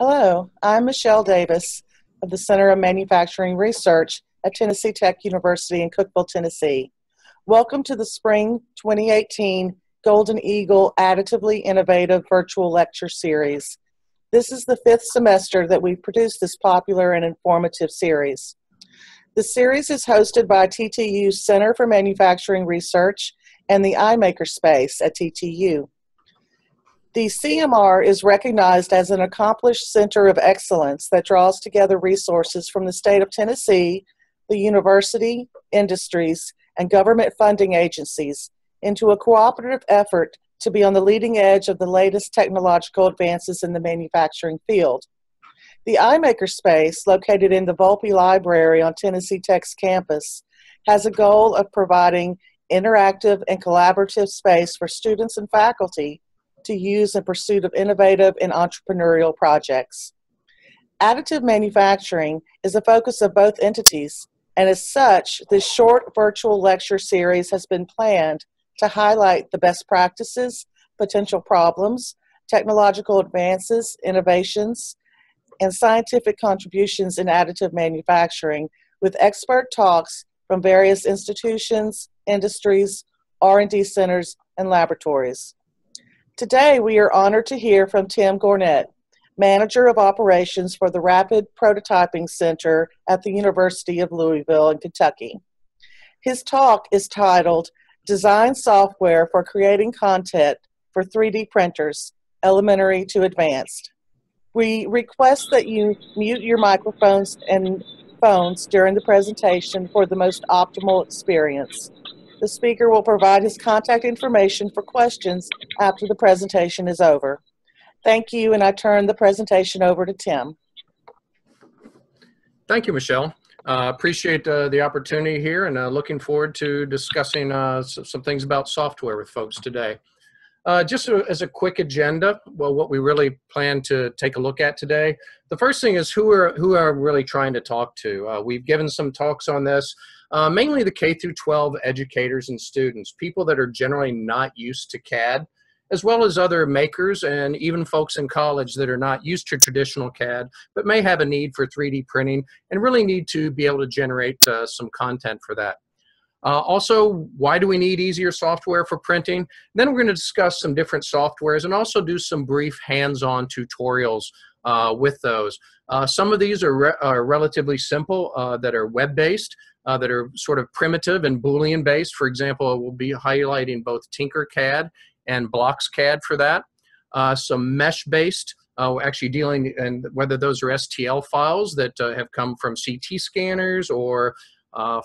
Hello, I'm Michelle Davis of the Center of Manufacturing Research at Tennessee Tech University in Cookeville, Tennessee. Welcome to the Spring 2018 Golden Eagle Additively Innovative Virtual Lecture Series. This is the fifth semester that we've produced this popular and informative series. The series is hosted by TTU's Center for Manufacturing Research and the iMakerspace at TTU. The CMR is recognized as an accomplished center of excellence that draws together resources from the state of Tennessee, the university, industries, and government funding agencies into a cooperative effort to be on the leading edge of the latest technological advances in the manufacturing field. The iMakerspace, located in the Volpe Library on Tennessee Tech's campus, has a goal of providing interactive and collaborative space for students and faculty to use in pursuit of innovative and entrepreneurial projects. Additive manufacturing is a focus of both entities, and as such, this short virtual lecture series has been planned to highlight the best practices, potential problems, technological advances, innovations, and scientific contributions in additive manufacturing with expert talks from various institutions, industries, R&D centers, and laboratories. Today, we are honored to hear from Tim Gornet, Manager of Operations for the Rapid Prototyping Center at the University of Louisville in Kentucky. His talk is titled, Design Software for Creating Content for 3D Printers, Elementary to Advanced. We request that you mute your microphones and phones during the presentation for the most optimal experience. The speaker will provide his contact information for questions after the presentation is over. Thank you, and I turn the presentation over to Tim. Thank you, Michelle. Appreciate the opportunity here, and looking forward to discussing some things about software with folks today. Just as a quick agenda, well, what we really plan to take a look at today. The first thing is who are really trying to talk to. We've given some talks on this. Mainly the K through 12 educators and students, people that are generally not used to CAD, as well as other makers and even folks in college that are not used to traditional CAD, but may have a need for 3D printing and really need to be able to generate some content for that. Also, why do we need easier software for printing? Then we're going to discuss some different softwares and also do some brief hands-on tutorials with those. Some of these are relatively simple, that are web-based, that are sort of primitive and Boolean based. For example, we'll be highlighting both Tinkercad and BlocksCAD for that. Some mesh based, actually dealing and whether those are STL files that have come from CT scanners or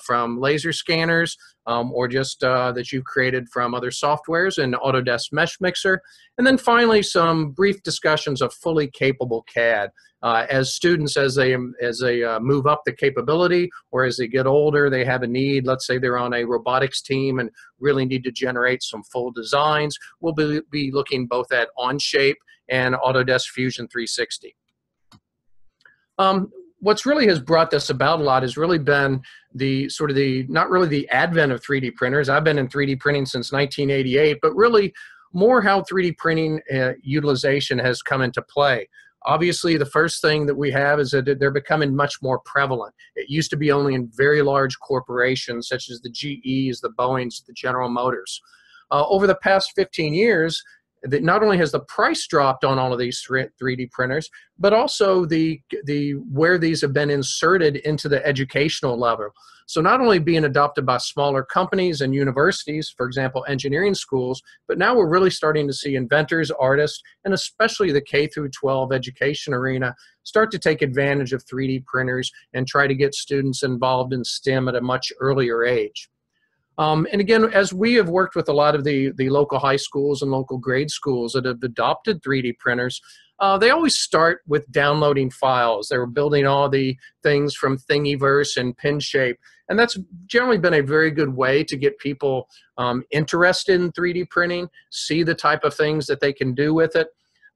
from laser scanners, or just that you've created from other softwares in Autodesk Mesh Mixer. And then finally, some brief discussions of fully capable CAD. As students, as they move up the capability, or as they get older, they have a need. Let's say they're on a robotics team and really need to generate some full designs. We'll be looking both at OnShape and Autodesk Fusion 360. What's really has brought this about a lot has really been not really the advent of 3D printers. I've been in 3D printing since 1988, but really more how 3D printing utilization has come into play. Obviously, the first thing that we have is that they're becoming much more prevalent. It used to be only in very large corporations such as the GEs, the Boeings, the General Motors. Over the past 15 years, that not only has the price dropped on all of these 3D printers, but also where these have been inserted into the educational level. So not only being adopted by smaller companies and universities, for example, engineering schools, but now we're really starting to see inventors, artists, and especially the K through 12 education arena start to take advantage of 3D printers and try to get students involved in STEM at a much earlier age. And again, as we have worked with a lot of the local high schools and local grade schools that have adopted 3D printers, they always start with downloading files. They were building all the things from Thingiverse and PinShape, and that's generally been a very good way to get people interested in 3D printing, see the type of things that they can do with it.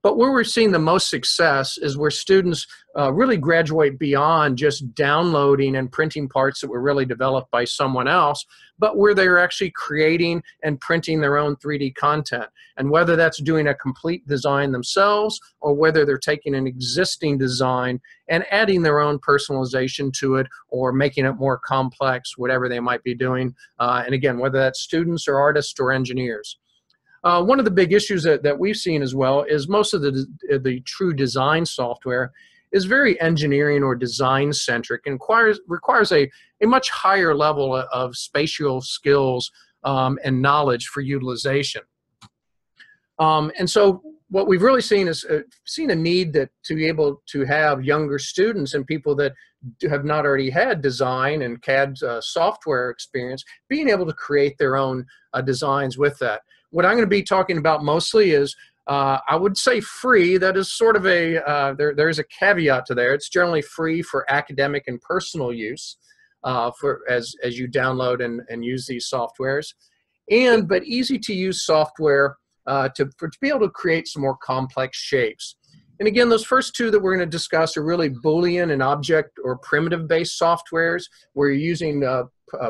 But where we're seeing the most success is where students really graduate beyond just downloading and printing parts that were really developed by someone else, but where they're actually creating and printing their own 3D content. And whether that's doing a complete design themselves or whether they're taking an existing design and adding their own personalization to it or making it more complex, whatever they might be doing. And again, whether that's students or artists or engineers. One of the big issues that we've seen as well is most of the true design software is very engineering or design centric and requires a much higher level of spatial skills and knowledge for utilization. And so what we've really seen is seen a need to be able to have younger students and people that have not already had design and CAD software experience being able to create their own designs with that. What I'm going to be talking about mostly is, I would say free. That is sort of there's a caveat to there. It's generally free for academic and personal use as you download and use these softwares. But easy to use software to be able to create some more complex shapes. And again, those first two that we're going to discuss are really Boolean and object or primitive-based softwares where you're using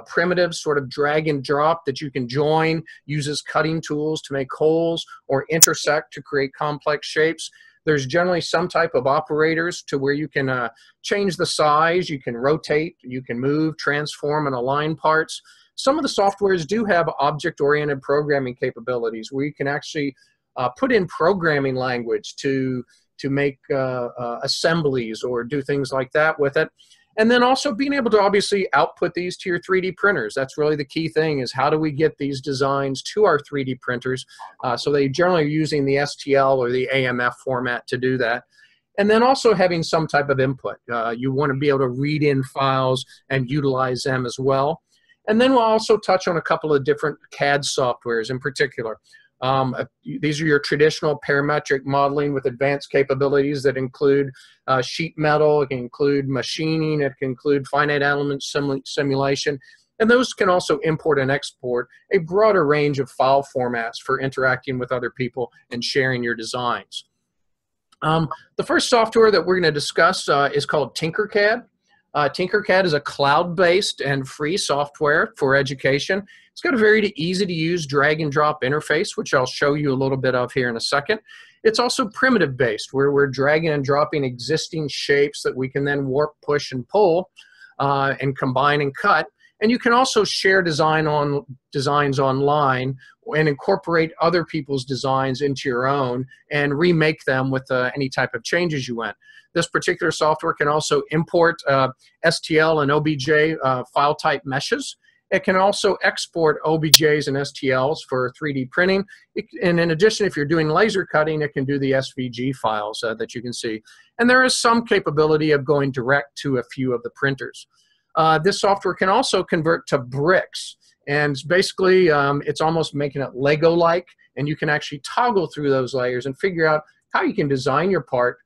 primitives, sort of drag and drop that you can join, uses cutting tools to make holes or intersect to create complex shapes. There's generally some type of operators to where you can change the size, you can rotate, you can move, transform, and align parts. Some of the softwares do have object-oriented programming capabilities where you can actually put in programming language to make assemblies or do things like that with it. And then also being able to obviously output these to your 3D printers. That's really the key thing, is how do we get these designs to our 3D printers? So they generally are using the STL or the AMF format to do that. And then also having some type of input. You want to be able to read in files and utilize them as well. And then we'll also touch on a couple of different CAD softwares in particular. These are your traditional parametric modeling with advanced capabilities that include sheet metal, it can include machining, it can include finite element simulation, and those can also import and export a broader range of file formats for interacting with other people and sharing your designs. The first software that we're going to discuss is called Tinkercad. Tinkercad is a cloud-based and free software for education. It's got a very easy-to-use drag-and-drop interface, which I'll show you a little bit of here in a second. It's also primitive-based, where we're dragging and dropping existing shapes that we can then warp, push, and pull, and combine and cut. And you can also share designs online and incorporate other people's designs into your own and remake them with any type of changes you want. This particular software can also import STL and OBJ file type meshes. It can also export OBJs and STLs for 3D printing. And in addition, if you're doing laser cutting, it can do the SVG files that you can see. And there is some capability of going direct to a few of the printers. This software can also convert to bricks. And basically, it's almost making it Lego-like. And you can actually toggle through those layers and figure out how you can design your part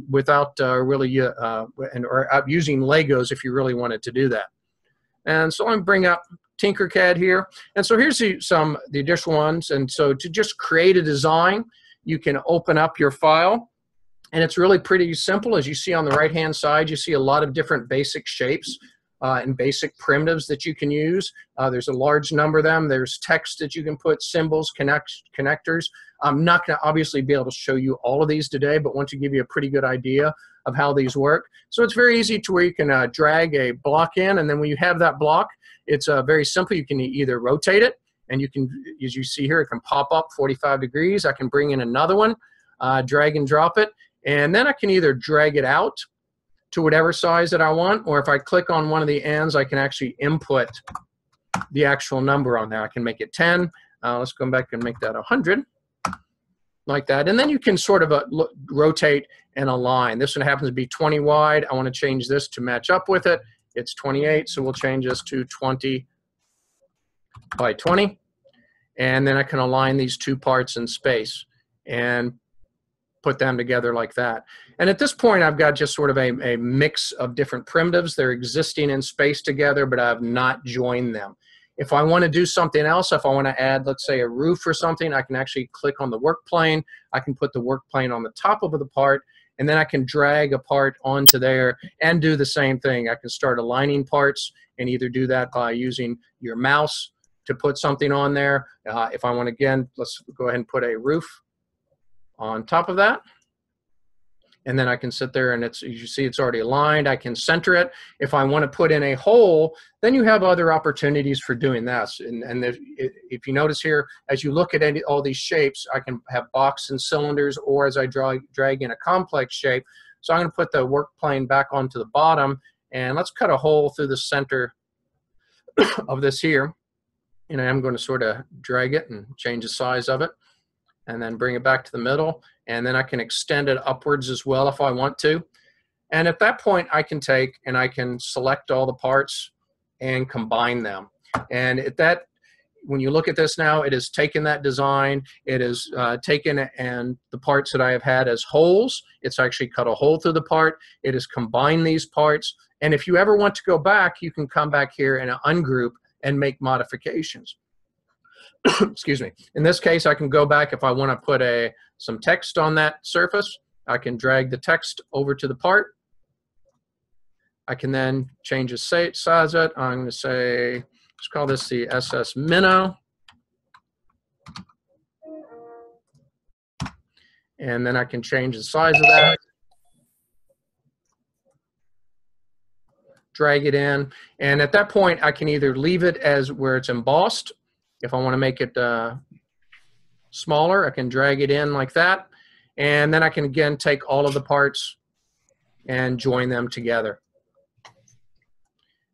without really using Legos if you really wanted to do that. And so I'm going to bring up Tinkercad here. And so here's the additional ones. And so to just create a design, you can open up your file. And it's really pretty simple. As you see on the right-hand side, you see a lot of different basic shapes and basic primitives that you can use. There's a large number of them. There's text that you can put, symbols, connectors. I'm not going to obviously be able to show you all of these today, but want to give you a pretty good idea of how these work. So it's very easy to where you can drag a block in, and then when you have that block, it's very simple. You can either rotate it, and you can, as you see here, it can pop up 45 degrees. I can bring in another one, drag and drop it, and then I can either drag it out to whatever size that I want, or if I click on one of the ends, I can actually input the actual number on there. I can make it 10. Let's go back and make that 100, like that. And then you can sort of rotate and align. This one happens to be 20 wide. I want to change this to match up with it. It's 28, so we'll change this to 20 by 20. And then I can align these two parts in space and put them together like that. And at this point, I've got just sort of a mix of different primitives. They're existing in space together, but I have not joined them. If I want to do something else, if I want to add, let's say, a roof or something, I can actually click on the work plane. I can put the work plane on the top of the part, and then I can drag a part onto there and do the same thing. I can start aligning parts and either do that by using your mouse to put something on there. If I want, again, let's go ahead and put a roof on top of that. And then I can sit there and it's, you see it's already aligned. I can center it. If I want to put in a hole, then you have other opportunities for doing this. And if you notice here, as you look at all these shapes, I can have box and cylinders, or as I drag in a complex shape. So I'm going to put the work plane back onto the bottom, and let's cut a hole through the center of this here. And I'm going to sort of drag it and change the size of it, and then bring it back to the middle. And then I can extend it upwards as well if I want to. And at that point, I can take and I can select all the parts and combine them. And at that, when you look at this now, it has taken that design, it has taken and the parts that I have had as holes, it's actually cut a hole through the part, it has combined these parts. And if you ever want to go back, you can come back here and ungroup and make modifications. Excuse me. In this case, I can go back if I want to put some text on that surface. I can drag the text over to the part. I can then change the size of it. I'm going to say, let's call this the SS Minnow. And then I can change the size of that. Drag it in. And at that point, I can either leave it as where it's embossed. If I want to make it smaller, I can drag it in like that. And then I can, again, take all of the parts and join them together.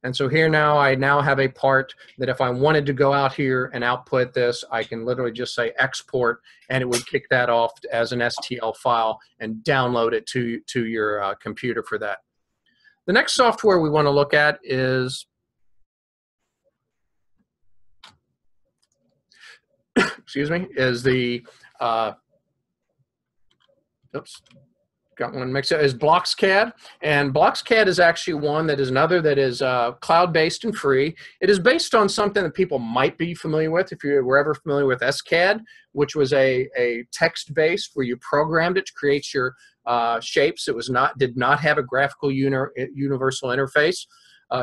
And so here now, I now have a part that if I wanted to go out here and output this, I can literally just say export, and it would kick that off as an STL file and download it to your computer for that. The next software we want to look at is excuse me, is the, oops, got one mixed up, is BlocksCAD. And BlocksCAD is actually one that is another that is cloud-based and free. It is based on something that people might be familiar with if you were ever familiar with SCAD, which was a text-based where you programmed it to create your shapes. It was did not have a graphical universal interface,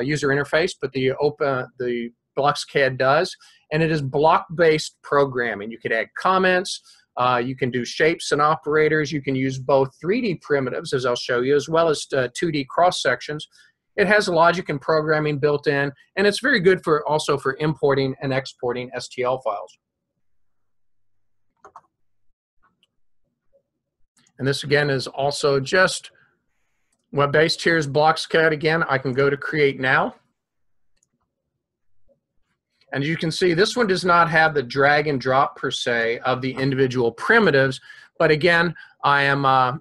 user interface, but the BlocksCAD does. And it is block-based programming. You could add comments, you can do shapes and operators, you can use both 3D primitives, as I'll show you, as well as 2D cross-sections. It has logic and programming built in, and it's very good for also for importing and exporting STL files. And this, again, is also just web-based. Here's BlocksCAD again. I can go to Create Now. And you can see this one does not have the drag and drop per se of the individual primitives, but again, I am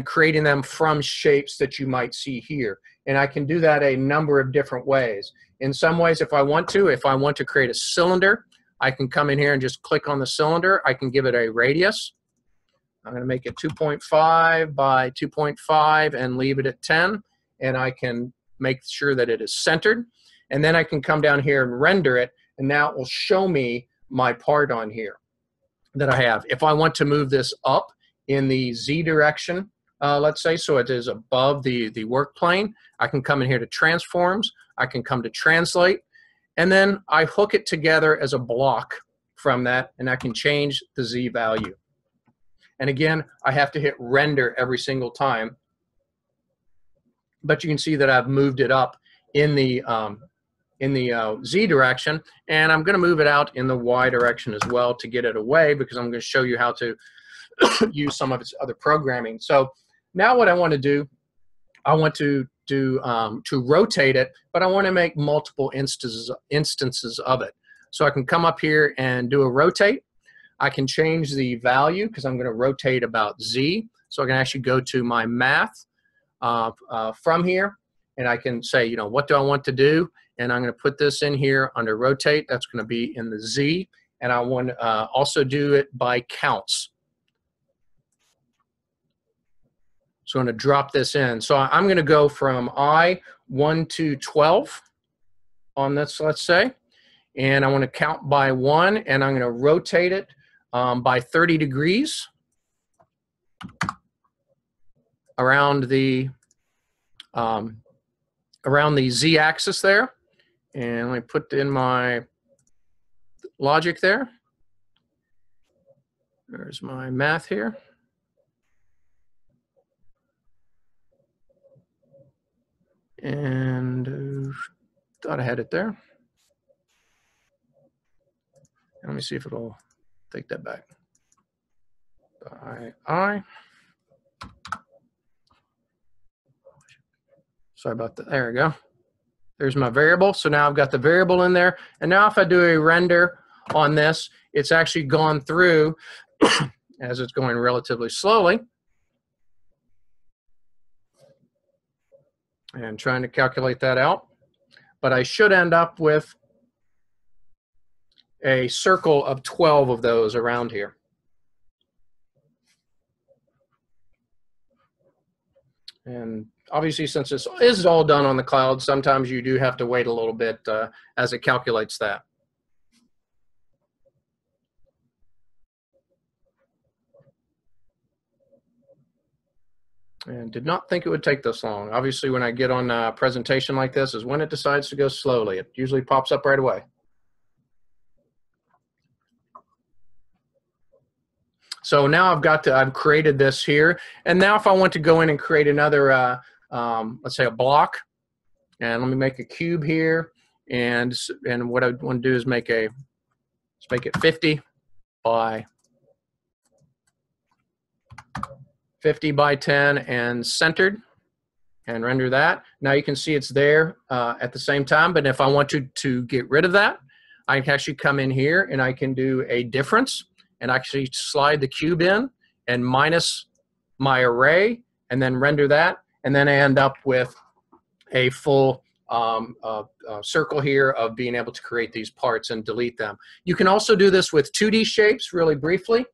creating them from shapes that you might see here. And I can do that a number of different ways. In some ways, if I want to create a cylinder, I can come in here and just click on the cylinder. I can give it a radius. I'm going to make it 2.5 by 2.5 and leave it at 10. And I can make sure that it is centered. And then I can come down here and render it, and now it will show me my part on here that I have. If I want to move this up in the Z direction, let's say, so it is above the work plane, I can come in here to Transforms, I can come to Translate, and then I hook it together as a block from that, and I can change the Z value. And again, I have to hit render every single time, but you can see that I've moved it up in the Z direction, and I'm going to move it out in the Y direction as well to get it away, because I'm going to show you how to use some of its other programming. So now what I want to do, I want to rotate it, but I want to make multiple instances of it. So I can come up here and do a rotate. I can change the value because I'm going to rotate about Z. So I can actually go to my math from here, and I can say, you know, what do I want to do? And I'm going to put this in here under rotate. That's going to be in the Z. And I want to also do it by counts. So I'm going to drop this in. So I'm going to go from I 1 to 12. on this, let's say, and I want to count by 1, and I'm going to rotate it by 30 degrees around the z-axis there. And let me put in my logic there. There's my math here. And thought I had it there. Let me see if it'll take that back. I. Sorry about that. There we go. There's my variable. So now I've got the variable in there. And now if I do a render on this, it's actually gone through as it's going relatively slowly. And trying to calculate that out. But I should end up with a circle of 12 of those around here. And obviously, since this is all done on the cloud, sometimes you do have to wait a little bit as it calculates that. And did not think it would take this long. Obviously, when I get on a presentation like this is when it decides to go slowly. It usually pops up right away. So now I've created this here. And now if I want to go in and create another, let's say a block, and let me make a cube here. And what I want to do is let's make it 50 by 10 and centered, and render that. Now you can see it's there at the same time, but if I want to get rid of that, I can actually come in here and I can do a difference and actually slide the cube in and minus my array and then render that, and then I end up with a full circle here of being able to create these parts and delete them. You can also do this with 2D shapes really briefly.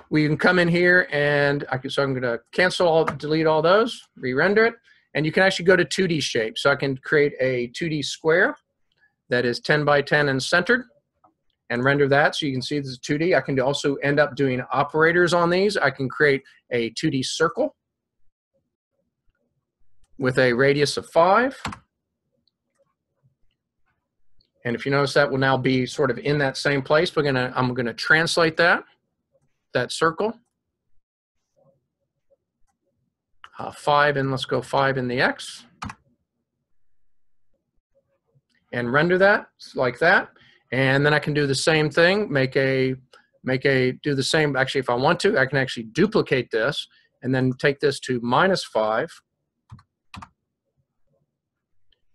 We can come in here and so I'm going to delete all those, re-render it, and you can actually go to 2D shape. So I can create a 2D square that is 10 by 10 and centered and render that so you can see this is 2D. I can also end up doing operators on these. I can create a 2D circle with a radius of 5. And if you notice, that will now be sort of in that same place. I'm going to translate that circle. 5, and let's go 5 in the X. And render that like that. And then I can do the same thing, do the same. Actually, if I want to, I can actually duplicate this and then take this to -5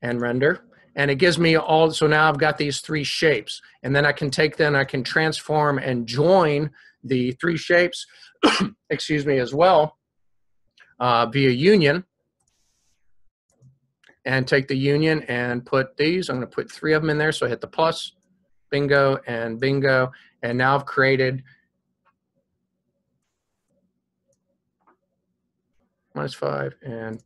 and render. And it gives me all, so now I've got these 3 shapes. And then I can I can transform and join the 3 shapes, excuse me, as well, via union. And take the union and put these. I'm going to put 3 of them in there. So I hit the plus, bingo, and bingo. And now I've created -5 and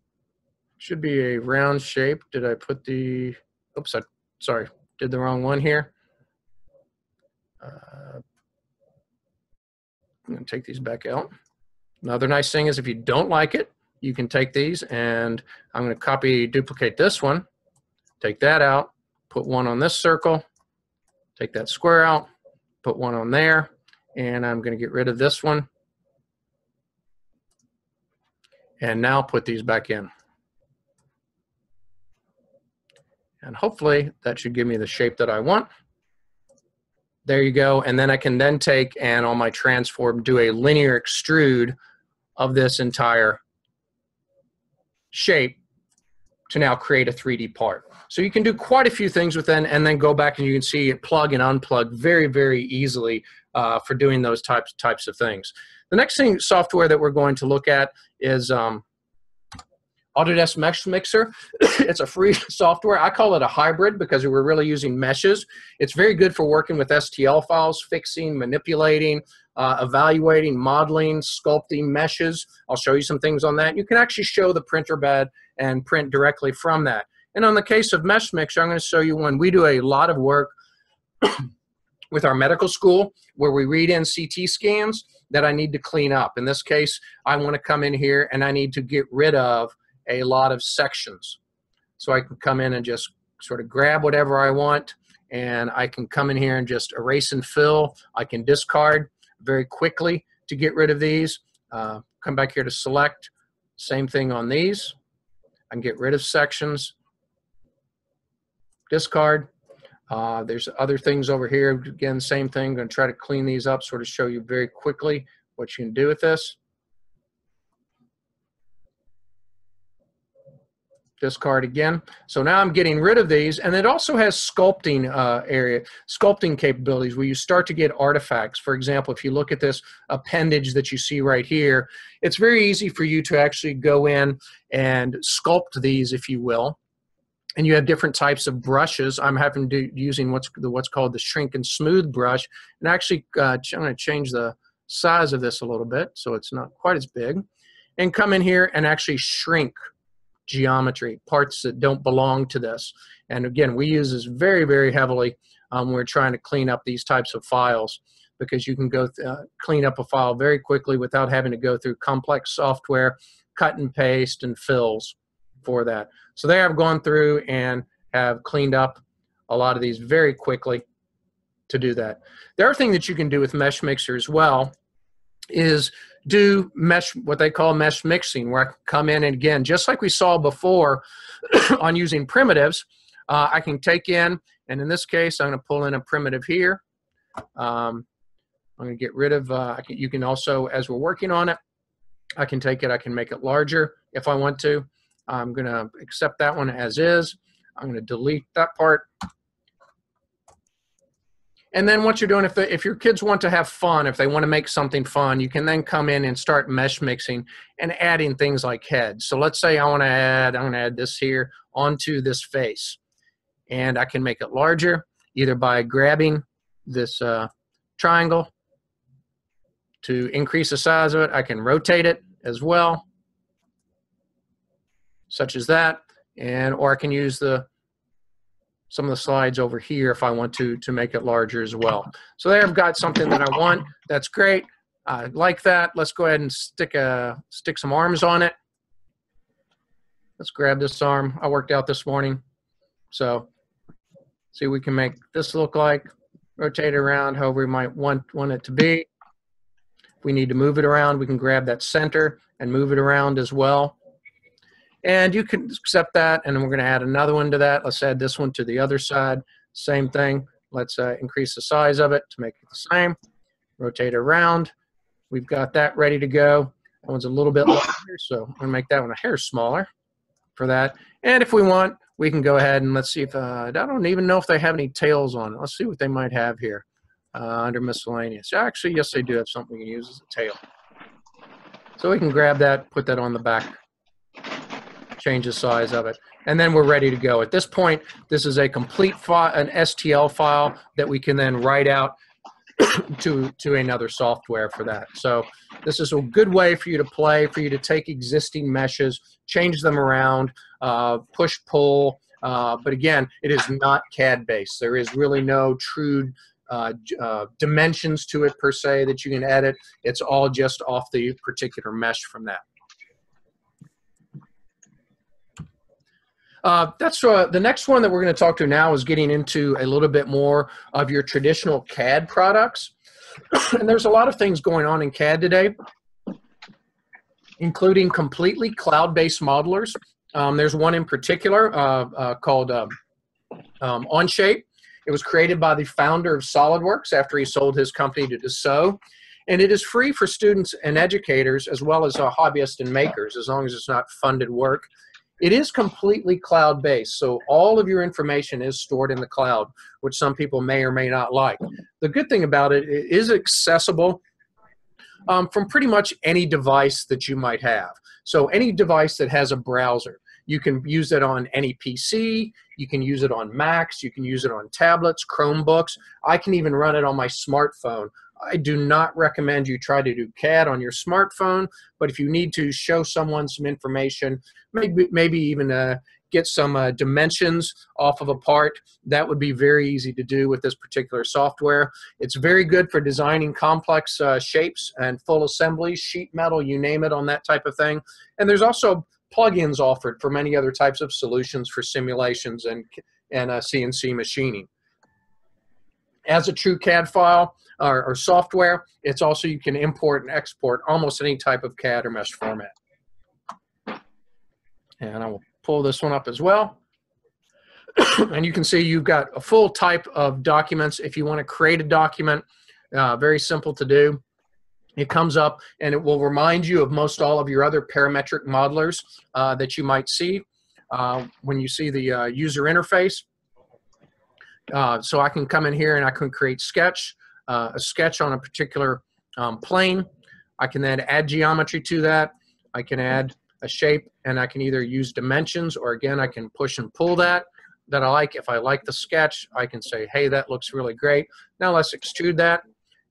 should be a round shape. Did I put the, oops, sorry, did the wrong one here. I'm going to take these back out. Another nice thing is if you don't like it, you can take these, and I'm going to duplicate this one, take that out, put one on this circle, take that square out, put one on there, and I'm going to get rid of this one, and now put these back in. And hopefully that should give me the shape that I want. There you go. And then I can then take and on my transform do a linear extrude of this entire shape to now create a 3D part. So you can do quite a few things with it, and then go back and you can see it plug and unplug very, very easily for doing those types of things. The next software that we're going to look at is Autodesk Mesh Mixer. It's a free software. I call it a hybrid because we're really using meshes. It's very good for working with STL files, fixing, manipulating, evaluating, modeling, sculpting meshes. I'll show you some things on that. You can actually show the printer bed and print directly from that. And on the case of Mesh Mixer, I'm going to show you one. We do a lot of work with our medical school where we read in CT scans that I need to clean up. In this case, I want to come in here and I need to get rid of a lot of sections. So I can come in and just sort of grab whatever I want, and I can come in here and just erase and fill. I can discard very quickly to get rid of these. Come back here to select. Same thing on these. I can get rid of sections. Discard. There's other things over here. Again, same thing. I'm going to try to clean these up, sort of show you very quickly what you can do with this. Discard again. So now I'm getting rid of these, and it also has sculpting sculpting capabilities where you start to get artifacts. For example, if you look at this appendage that you see right here, it's very easy for you to actually go in and sculpt these, if you will. And you have different types of brushes. I'm using what's called the shrink and smooth brush. And actually, I'm going to change the size of this a little bit so it's not quite as big. And come in here and actually shrink geometry, parts that don't belong to this. And again, we use this very, very heavily when we're trying to clean up these types of files, because you can go clean up a file very quickly without having to go through complex software, cut and paste, and fills for that. So there I've gone through and have cleaned up a lot of these very quickly to do that. The other thing that you can do with Mesh Mixer as well is do what they call mesh mixing, where I can come in and, again, just like we saw before on using primitives, I can take in, and in this case, I'm going to pull in a primitive here. I'm going to get rid of, you can also, as we're working on it, I can take it, I can make it larger if I want to. I'm going to accept that one as is. I'm going to delete that part. And then what you're doing, if your kids want to have fun, if they want to make something fun, you can then come in and start mesh mixing and adding things like heads. So let's say I'm going to add this here onto this face. And I can make it larger either by grabbing this triangle to increase the size of it. I can rotate it as well, such as that. Or I can use some of the slides over here if I want to make it larger as well. So there I've got something that I want. That's great. I like that. Let's go ahead and stick some arms on it. Let's grab this arm. I worked out this morning. So see, we can make this look like, rotate it around however we might want it to be. If we need to move it around, we can grab that center and move it around as well. And you can accept that, and then we're going to add another one to that. Let's add this one to the other side. Same thing. Let's increase the size of it to make it the same. Rotate it around. We've got that ready to go. That one's a little bit larger, so I'm going to make that one a hair smaller for that. And if we want, we can go ahead and let's see if, I don't even know if they have any tails on it. Let's see what they might have here under miscellaneous. Actually, yes, they do have something we can use as a tail. So we can grab that, put that on the back, change the size of it, and then we're ready to go. At this point, this is a complete file, an STL file that we can then write out to another software for that. So this is a good way for you to play, for you to take existing meshes, change them around, push, pull, but again, it is not CAD based. There is really no true dimensions to it per se that you can edit. It's all just off the particular mesh from that. The next one that we're going to talk to now is getting into a little bit more of your traditional CAD products. And there's a lot of things going on in CAD today, including completely cloud-based modelers. There's one in particular called OnShape. It was created by the founder of SolidWorks after he sold his company to Dassault. And it is free for students and educators as well as hobbyists and makers, as long as it's not funded work. It is completely cloud-based, so all of your information is stored in the cloud, which some people may or may not like. The good thing about it, it is accessible from pretty much any device that you might have. So any device that has a browser. You can use it on any PC, you can use it on Macs, you can use it on tablets, Chromebooks. I can even run it on my smartphone. I do not recommend you try to do CAD on your smartphone, but if you need to show someone some information, maybe even get some dimensions off of a part, that would be very easy to do with this particular software. It's very good for designing complex shapes and full assemblies, sheet metal, you name it, on that type of thing. And there's also plugins offered for many other types of solutions for simulations and CNC machining. As a true CAD file or software, it's also, you can import and export almost any type of CAD or mesh format. And I will pull this one up as well. And you can see you've got a full type of documents. If you want to create a document, very simple to do. It comes up and it will remind you of most all of your other parametric modelers that you might see when you see the user interface. So I can come in here and I can create a sketch on a particular plane. I can then add geometry to that. I can add a shape, and I can either use dimensions, or again, I can push and pull that I like. If I like the sketch, I can say, hey, that looks really great. Now let's extrude that.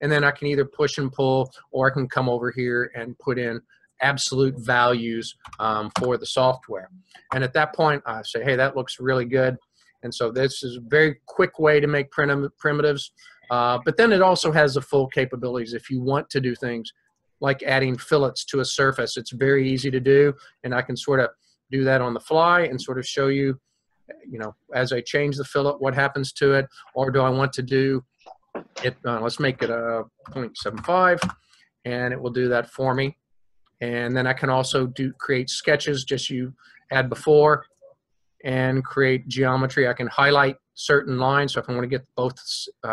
And then I can either push and pull, or I can come over here and put in absolute values for the software. And at that point, I say, hey, that looks really good. And so this is a very quick way to make primitives. But then it also has the full capabilities if you want to do things like adding fillets to a surface. It's very easy to do, and I can sort of do that on the fly and sort of show you, you know, as I change the fillet, what happens to it. Or do I want to do it, let's make it a 0.75, and it will do that for me. And then I can also create sketches just you had before and create geometry. I can highlight certain lines. So if I want to get both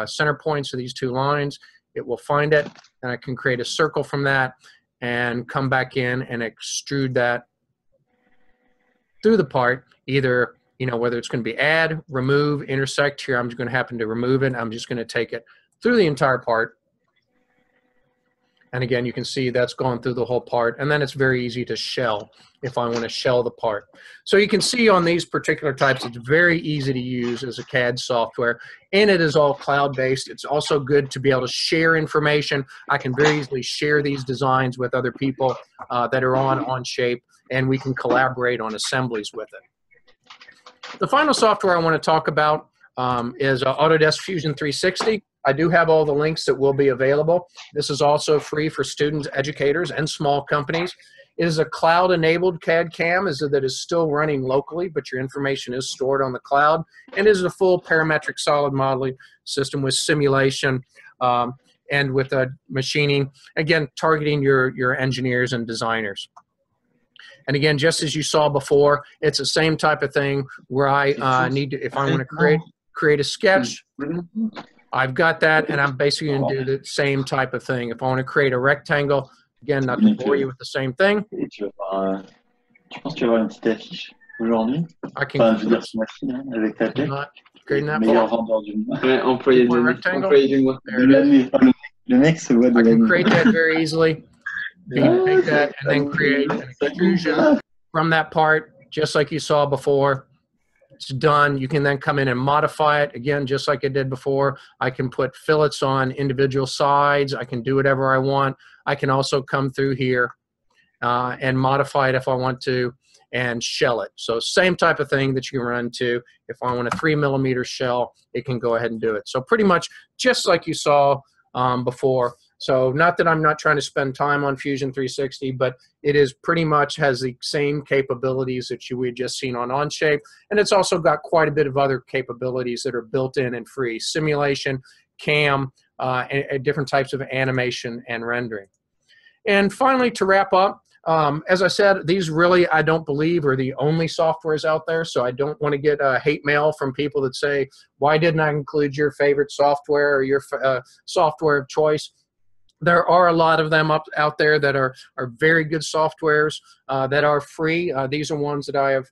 center points of these two lines, it will find it, and I can create a circle from that and come back in and extrude that through the part, either, you know, whether it's going to be add, remove, intersect. Here I'm just going to happen to remove it. I'm just going to take it through the entire part. And again, you can see that's gone through the whole part. And then it's very easy to shell if I want to shell the part. So you can see on these particular types, it's very easy to use as a CAD software. And it is all cloud-based. It's also good to be able to share information. I can very easily share these designs with other people that are on OnShape, and we can collaborate on assemblies with it. The final software I want to talk about is Autodesk Fusion 360. I do have all the links that will be available. This is also free for students, educators, and small companies. It is a cloud-enabled CAD CAM that is still running locally, but your information is stored on the cloud. And it is a full parametric solid modeling system with simulation and with machining, again, targeting your engineers and designers. And again, just as you saw before, it's the same type of thing where I need to, if I want to create a sketch, I've got that, and I'm basically going to do the same type of thing. If I want to create a rectangle, again, not to bore you with the same thing. I can create that rectangle. There it is. I can create that very easily. Take that and then create an extrusion from that part, just like you saw before. It's done. You can then come in and modify it again, just like I did before. I can put fillets on individual sides. I can do whatever I want. I can also come through here and modify it if I want to, and shell it. So same type of thing that you can run to. If I want a 3mm shell, it can go ahead and do it. So pretty much just like you saw before. So not that I'm not trying to spend time on Fusion 360, but it is pretty much has the same capabilities that we had just seen on OnShape. And it's also got quite a bit of other capabilities that are built in and free. Simulation, CAM, and different types of animation and rendering. And finally, to wrap up, as I said, these really, I don't believe, are the only softwares out there. So I don't want to get hate mail from people that say, why didn't I include your favorite software or your software of choice? There are a lot of them out there that are very good softwares that are free. These are ones that I have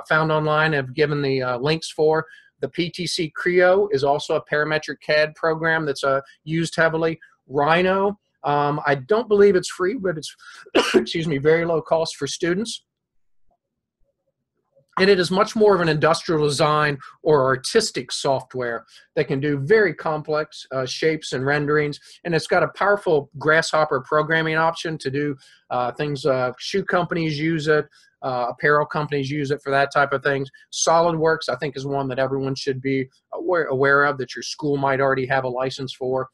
found online, have given the links for. The PTC Creo is also a parametric CAD program that's used heavily. Rhino, I don't believe it's free, but it's excuse me, very low cost for students. And it is much more of an industrial design or artistic software that can do very complex shapes and renderings. And it's got a powerful Grasshopper programming option to do things. Shoe companies use it. Apparel companies use it for that type of things. SolidWorks, I think, is one that everyone should be aware of, that your school might already have a license for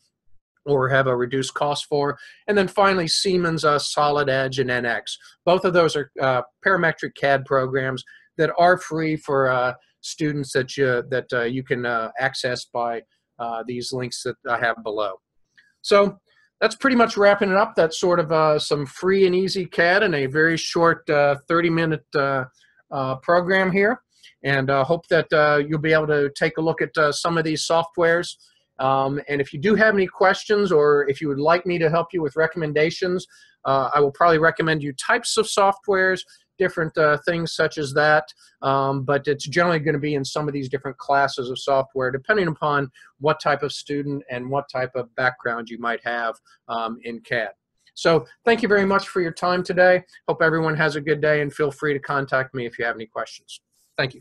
or have a reduced cost for. And then finally, Siemens Solid Edge and NX. Both of those are parametric CAD programs that are free for students that you can access by these links that I have below. So that's pretty much wrapping it up. That's sort of some free and easy CAD in a very short 30-minute program here. And hope that you'll be able to take a look at some of these softwares. And if you do have any questions, or if you would like me to help you with recommendations, I will probably recommend you types of softwares, different things such as that, but it's generally going to be in some of these different classes of software, depending upon what type of student and what type of background you might have in CAD. So thank you very much for your time today. Hope everyone has a good day, and feel free to contact me if you have any questions. Thank you.